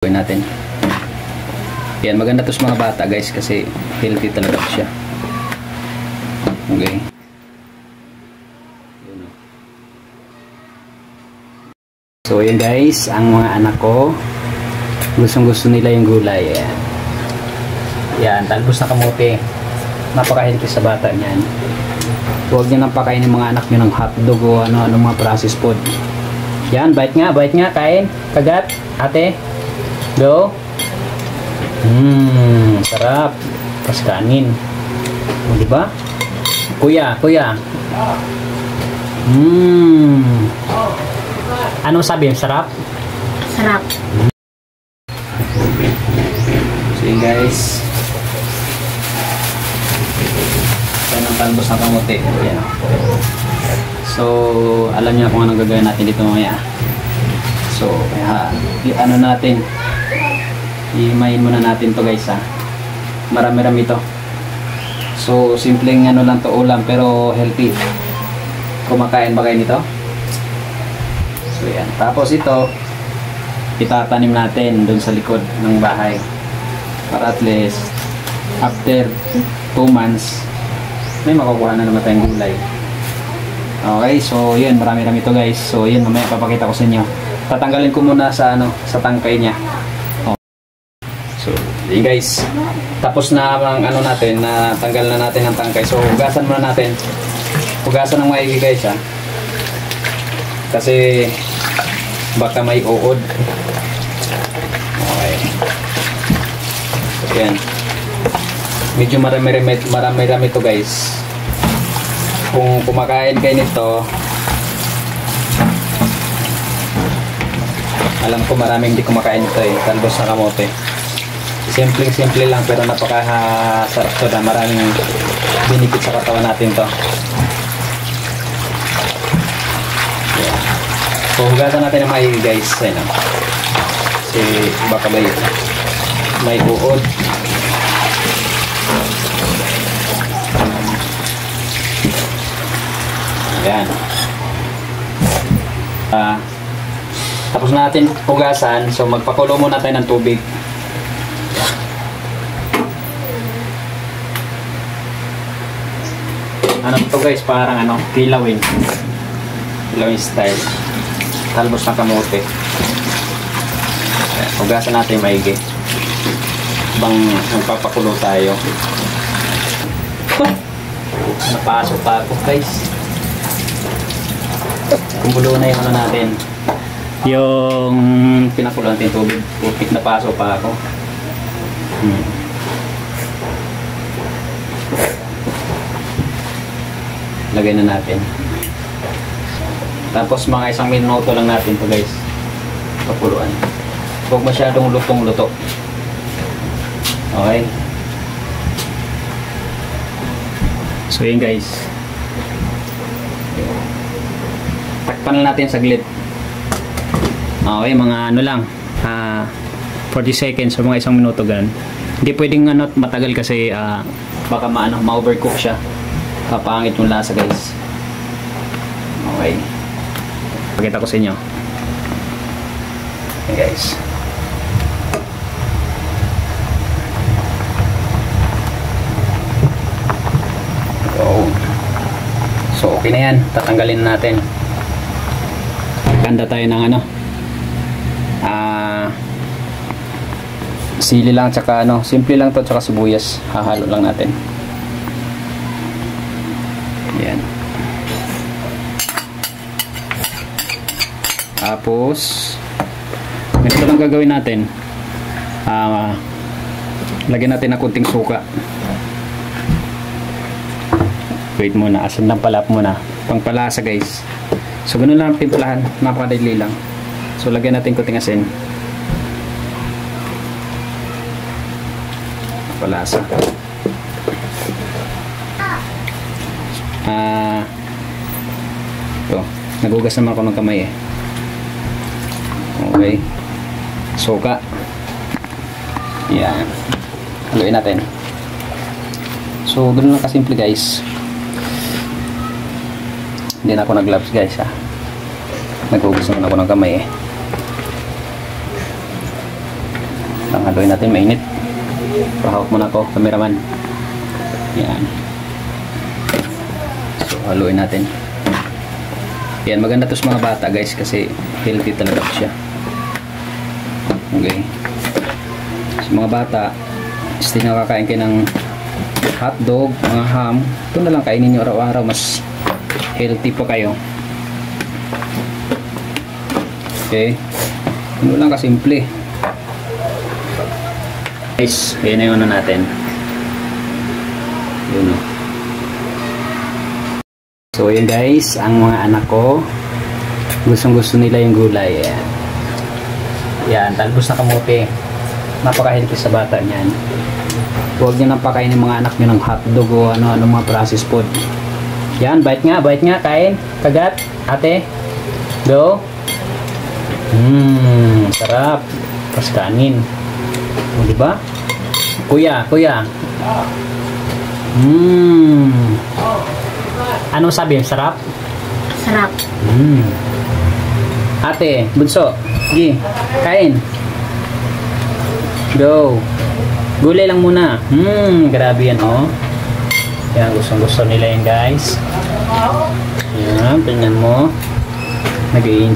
Gawin natin. Yan, maganda to sa mga bata guys kasi healthy talaga siya. Okay. So yun guys, ang mga anak ko gustong-gusto nila yung gulay. Yan. Yan, talbos na kamote. Napaka-healthy sa bata niyan. Huwag niyo nang pakainin mga anak niyo ng hotdog o ano mga processed food. Yan, bite nga, kain. Kagat, ate. Go. Sarap. Pas kanin. O, diba? Kuya. Anong sabi? Sarap? Sarap. So yun guys. Yan ang talbos ng kamote. Yan. So, alam niyo kung anong gagawin natin dito mamaya. So, ano natin, imayin muna natin to guys ha. Marami-rami to. So, simpleng ano lang to ulam pero healthy. Kumakain ba kayo nito? So, yan. Tapos ito, itatanim natin dun sa likod ng bahay. Para at least, after 2 months, may makukuha na naman tayong gulay. Okay, so yun, marami-rami to guys. So yun, mamaya papakita ko sa inyo. Tatanggalin ko muna sa tangkay niya. Oh. So, yun guys. Tapos na ang natin, na tanggal na natin ang tangkay. So, hugasan muna natin. Hugasan ng maigi guys ha. Kasi baka may uod. Okay. So, yan. Medyo marami-rami to guys. Kung kumakain kayo nito, alam ko maraming hindi kumakain nito eh, talbos na kamote. Simple lang pero napaka-sarap to na maraming benefit sa katawan natin to. Yeah. So hugasan natin ng maigi guys. Ayun, kasi baka may uod. Yan. Tapos natin hugasan. So magpakulo muna tayo ng tubig. Ano to guys, parang kilawin style. Talbos ng kamote. Hugasan natin maigi bang magpapakulo tayo. Napasok pa ako guys. Kumulo na yung natin, yung pinakulo natin tubig. Pupit na paso pa ako. Lagay na natin. Tapos mga 1 minuto lang natin to guys, pakuluan. Huwag masyadong lutong-luto. Okay. So yun guys, takpan na natin saglit. Okay, mga lang 40 seconds o mga 1 minuto ganun. Hindi pwedeng matagal kasi baka ma-overcook siya. Papangit yung lasa guys. Okay, pakita ko sa inyo. Okay guys, so okay na yan, tatanggalin natin. Ganda tayo ng sili lang tsaka simple lang to, tsaka sibuyas. Hahalo lang natin. Yan. Tapos ganito lang gagawin natin. Lagyan natin ng kunting suka. Wait muna, asin lang palap muna. Pangpalasa guys. So ganun lang timplahan, napakadali lang. So lagyan natin kunting asin. Palasa. Nagugas naman ako ng kamay eh. Okay. Suka. Yan. Haluin natin. So ganun lang kasimple guys. Hindi na ako nag-gloves guys ha. Nagugas naman ako ng kamay eh. Lang haluin natin, mainit. Pahawak muna ako, cameraman. Yan. So, haluin natin. Yan, maganda to sa mga bata guys kasi healthy talaga siya. Okay. Sa mga bata, still nakakain kayo ng hotdog, mga ham. Ito na lang kainin nyo araw-araw, mas healthy pa kayo. Okay. Ano lang kasimple. Guys, yun na yung ano natin. Yun o. So yun guys, ang mga anak ko gustong gusto nila yung gulay. Yan. Yan, talbos na kamote. Napaka-healthy sa bata niyan. Huwag nyo nang pakain ng mga anak nyo ng hotdog o ano mga processed food. Yan, bite nga, kain. Kagat, ate. Go. Sarap. Pas kanin. O, diba? Kuya. Anong sabi? Sarap? Sarap. Ate, bunso. Gi, kain. Go. Gulay lang muna. Grabe yan, oh. Yan, gustong-gusto nila yan, guys. Yan, tingnan mo. Nag-i